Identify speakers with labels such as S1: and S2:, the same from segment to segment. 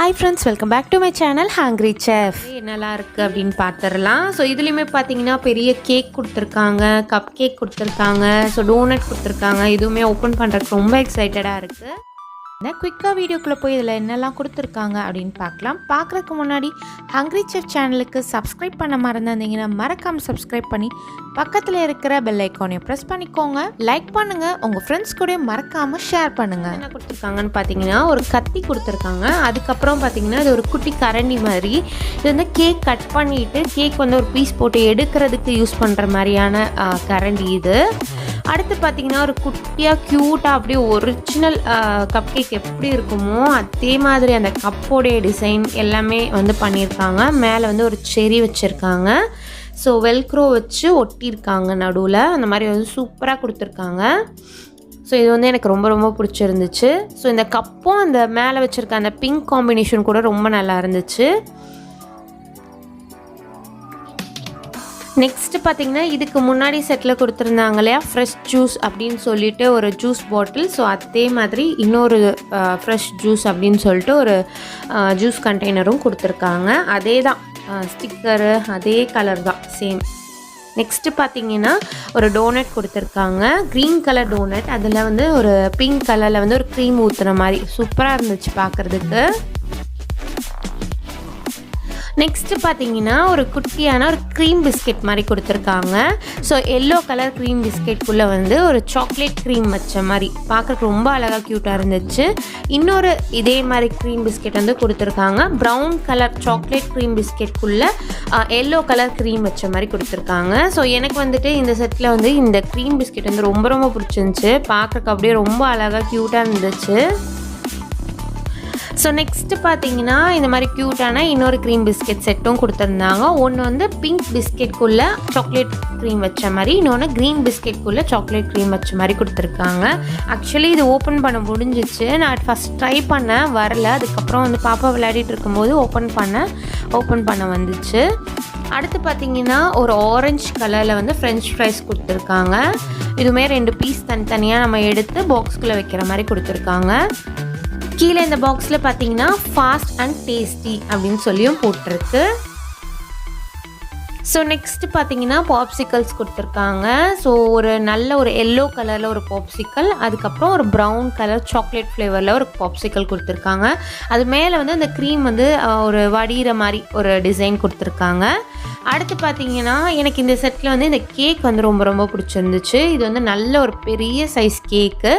S1: Hi friends, welcome back to my channel Hungry Chef. என்னலா இருக்கு அப்படினு பார்த்தறலாம். So இதுலயுமே பாத்தீங்கன்னா பெரிய கேக் கொடுத்திருக்காங்க, கப் கேக் கொடுத்திருக்காங்க, சோ டோனட் கொடுத்திருக்காங்க. இதுவுமே ஓபன் பண்றதுக்கு ரொம்ப எக்ஸைட்டடா இருக்கு. நான் குயிக்காக வீடியோக்குள்ளே போய் இதில் என்னெல்லாம் கொடுத்துருக்காங்க அப்படின்னு பார்க்கலாம். பார்க்குறதுக்கு முன்னாடி ஹங்க்ரி செஃப் சேனலுக்கு சப்ஸ்கிரைப் பண்ண மறந்துருந்தீங்கன்னா மறக்காமல் சப்ஸ்கிரைப் பண்ணி பக்கத்தில் இருக்கிற பெல் ஐக்கானையும் ப்ரெஸ் பண்ணிக்கோங்க. லைக் பண்ணுங்கள், உங்கள் ஃப்ரெண்ட்ஸ் கூட மறக்காமல் ஷேர் பண்ணுங்கள். என்ன கொடுத்துருக்காங்கன்னு பார்த்தீங்கன்னா ஒரு கத்தி கொடுத்துருக்காங்க. அதுக்கப்புறம் பார்த்தீங்கன்னா இது ஒரு குட்டி கரண்டி மாதிரி. இது வந்து கேக் கட் பண்ணிவிட்டு கேக் வந்து ஒரு பீஸ் போட்டு எடுக்கிறதுக்கு யூஸ் பண்ணுற மாதிரியான கரண்டி இது. அடுத்து பார்த்தீங்கன்னா ஒரு குட்டியாக க்யூட்டாக அப்படியே ஒரிஜினல் கப் கேக் எப்படி இருக்குமோ அதே மாதிரி அந்த கப்போடைய டிசைன் எல்லாமே வந்து பண்ணியிருக்காங்க. மேலே வந்து ஒரு செரி வச்சுருக்காங்க. ஸோ வெல்க்ரோ வச்சு ஒட்டியிருக்காங்க நடுவில். அந்த மாதிரி வந்து சூப்பராக கொடுத்துருக்காங்க. ஸோ இது வந்து எனக்கு ரொம்ப ரொம்ப பிடிச்சிருந்துச்சு. ஸோ இந்த கப்பும் அந்த மேலே வச்சுருக்க அந்த பிங்க் காம்பினேஷன் கூட ரொம்ப நல்லா இருந்துச்சு. நெக்ஸ்ட்டு பார்த்திங்கன்னா இதுக்கு முன்னாடி செட்டில் கொடுத்துருந்தாங்க இல்லையா ஃப்ரெஷ் ஜூஸ் அப்படின்னு சொல்லிட்டு ஒரு ஜூஸ் பாட்டில். ஸோ அதே மாதிரி இன்னொரு ஃப்ரெஷ் ஜூஸ் அப்படின்னு சொல்லிட்டு ஒரு ஜூஸ் கண்டெய்னரும் கொடுத்துருக்காங்க. அதே தான் ஸ்டிக்கரு, அதே கலர் தான், சேம். நெக்ஸ்ட்டு பார்த்திங்கன்னா ஒரு டோனட் கொடுத்துருக்காங்க, க்ரீன் கலர் டோனட். அதில் வந்து ஒரு பிங்க் கலரில் வந்து ஒரு க்ரீம் ஊற்றுன மாதிரி சூப்பராக இருந்துச்சு பார்க்குறதுக்கு. நெக்ஸ்ட்டு பார்த்தீங்கன்னா ஒரு குட்டியான ஒரு க்ரீம் பிஸ்கெட் மாதிரி கொடுத்துருக்காங்க. ஸோ எல்லோ கலர் க்ரீம் பிஸ்கெட்குள்ளே வந்து ஒரு சாக்லேட் க்ரீம் வச்ச மாதிரி பார்க்குறதுக்கு ரொம்ப அழகாக க்யூட்டாக இருந்துச்சு. இன்னொரு இதே மாதிரி க்ரீம் பிஸ்கெட் வந்து கொடுத்துருக்காங்க. ப்ரௌன் கலர் சாக்லேட் க்ரீம் பிஸ்கெட்குள்ளே எல்லோ கலர் க்ரீம் வச்ச மாதிரி கொடுத்துருக்காங்க. ஸோ எனக்கு வந்துட்டு இந்த செட்டில் வந்து இந்த க்ரீம் பிஸ்கெட் வந்து ரொம்ப ரொம்ப பிடிச்சிருந்துச்சு. பார்க்குறக்கு அப்படியே ரொம்ப அழகாக க்யூட்டாக இருந்துச்சு. ஸோ நெக்ஸ்ட்டு பார்த்தீங்கன்னா இந்த மாதிரி க்யூட்டான இன்னொரு க்ரீம் பிஸ்கெட் செட்டும் கொடுத்துருந்தாங்க. ஒன்று வந்து பிங்க் பிஸ்கெட்குள்ளே சாக்லேட் க்ரீம் வச்ச மாதிரி, இன்னொன்று க்ரீன் பிஸ்கெட்குள்ளே சாக்லேட் க்ரீம் வச்ச மாதிரி கொடுத்துருக்காங்க. ஆக்சுவலி இது ஓப்பன் பண்ண முடிஞ்சிச்சு. நான் ஃபஸ்ட் ட்ரை பண்ணேன், வரல. அதுக்கப்புறம் வந்து பாப்பா விளையாடிட்டு இருக்கும்போது ஓப்பன் பண்ண வந்துச்சு. அடுத்து பார்த்தீங்கன்னா ஒரு ஆரஞ்சு கலரில் வந்து ஃப்ரெஞ்ச் ஃப்ரைஸ் கொடுத்துருக்காங்க. இதுவுமே 2 பீஸ் தனித்தனியாக நம்ம எடுத்து பாக்ஸ்குள்ளே வைக்கிற மாதிரி கொடுத்துருக்காங்க. கீழே இந்த பாக்ஸில் பார்த்தீங்கன்னா ஃபாஸ்ட் அண்ட் டேஸ்டி அப்படின்னு சொல்லியும் போட்டிருக்கு. ஸோ நெக்ஸ்ட்டு பார்த்தீங்கன்னா பாப்சிக்கல்ஸ் கொடுத்துருக்காங்க. ஸோ ஒரு நல்ல ஒரு எல்லோ கலரில் ஒரு பாப்சிக்கல், அதுக்கப்புறம் ஒரு ப்ரௌன் கலர் சாக்லேட் ஃப்ளேவரில் ஒரு பாப்சிக்கல் கொடுத்துருக்காங்க. அது மேலே வந்து அந்த க்ரீம் வந்து ஒரு வடிகிற மாதிரி ஒரு டிசைன் கொடுத்துருக்காங்க. அடுத்து பார்த்தீங்கன்னா எனக்கு இந்த செட்டில் வந்து இந்த கேக் வந்து ரொம்ப ரொம்ப பிடிச்சிருந்துச்சு. இது வந்து நல்ல ஒரு பெரிய சைஸ் கேக்கு.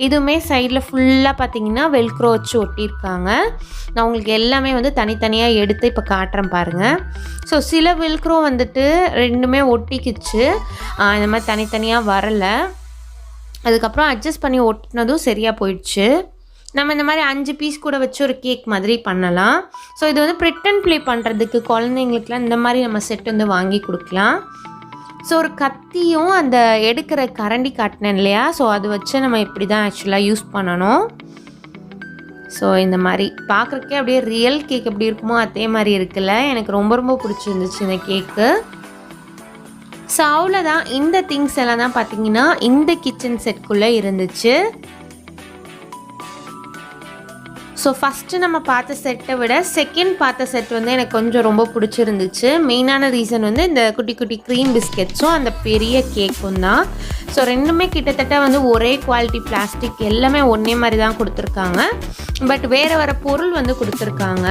S1: இதுவுமே சைடில் ஃபுல்லாக பார்த்தீங்கன்னா வெல்க்ரோ வச்சு ஒட்டியிருக்காங்க. நான் உங்களுக்கு எல்லாமே வந்து தனித்தனியாக எடுத்து இப்போ காட்டுறேன் பாருங்கள். ஸோ சில வெல்க்ரோ வந்துட்டு ரெண்டுமே ஒட்டிக்கிச்சு, இந்த மாதிரி தனித்தனியாக வரலை. அதுக்கப்புறம் அட்ஜஸ்ட் பண்ணி ஒட்டினதும் சரியாக போயிடுச்சு. நம்ம இந்த மாதிரி 5 பீஸ் கூட வச்சு ஒரு கேக் மாதிரி பண்ணலாம். ஸோ இது வந்து பிரிட் அண்ட் ப்ளே பண்ணுறதுக்கு குழந்தைங்களுக்குலாம் இந்த மாதிரி நம்ம செட் வந்து வாங்கி கொடுக்கலாம். ஸோ ஒரு கத்தியும் அந்த எடுக்கிற கரண்டி காட்டினேன் இல்லையா, ஸோ அது வச்சு நம்ம இப்படி தான் ஆக்சுவலாக யூஸ் பண்ணணும். ஸோ இந்த மாதிரி பார்க்குறக்கே அப்படியே ரியல் கேக் எப்படி இருக்குமோ அதே மாதிரி இருக்குல்ல. எனக்கு ரொம்ப ரொம்ப பிடிச்சிருந்துச்சு இந்த கேக்கு. ஸோ அவ்வளோதான். இந்த திங்ஸ் எல்லாம் தான் பார்த்தீங்கன்னா இந்த கிச்சன் செட்குள்ளே இருந்துச்சு. ஸோ ஃபஸ்ட்டு நம்ம பார்த்த செட்டை விட செகண்ட் பார்த்த செட் வந்து எனக்கு கொஞ்சம் ரொம்ப பிடிச்சிருந்துச்சு. மெயினான ரீசன் வந்து இந்த குட்டி குட்டி க்ரீம் பிஸ்கெட்ஸும் அந்த பெரிய கேக்கும் தான். ஸோ ரெண்டுமே கிட்டத்தட்ட வந்து ஒரே குவாலிட்டி பிளாஸ்டிக், எல்லாமே ஒன்றே மாதிரி தான் கொடுத்துருக்காங்க. பட் வேறு வேறு பொருள் வந்து கொடுத்துருக்காங்க.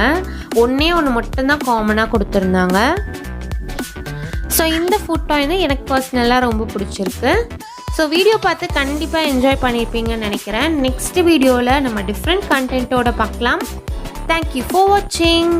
S1: ஒன்று மட்டும்தான் காமனாக கொடுத்துருந்தாங்க. ஸோ இந்த ஃபுட் டாய் வந்து எனக்கு பர்சனலாக ரொம்ப பிடிச்சிருக்கு. ஸோ வீடியோ பார்த்து கண்டிப்பாக என்ஜாய் பண்ணியிருப்பீங்கன்னு நினைக்கிறேன். நெக்ஸ்ட் வீடியோவில் நம்ம டிஃப்ரெண்ட் கண்டென்ட்டோட பார்க்கலாம். தேங்க்யூ ஃபார் வாட்சிங்.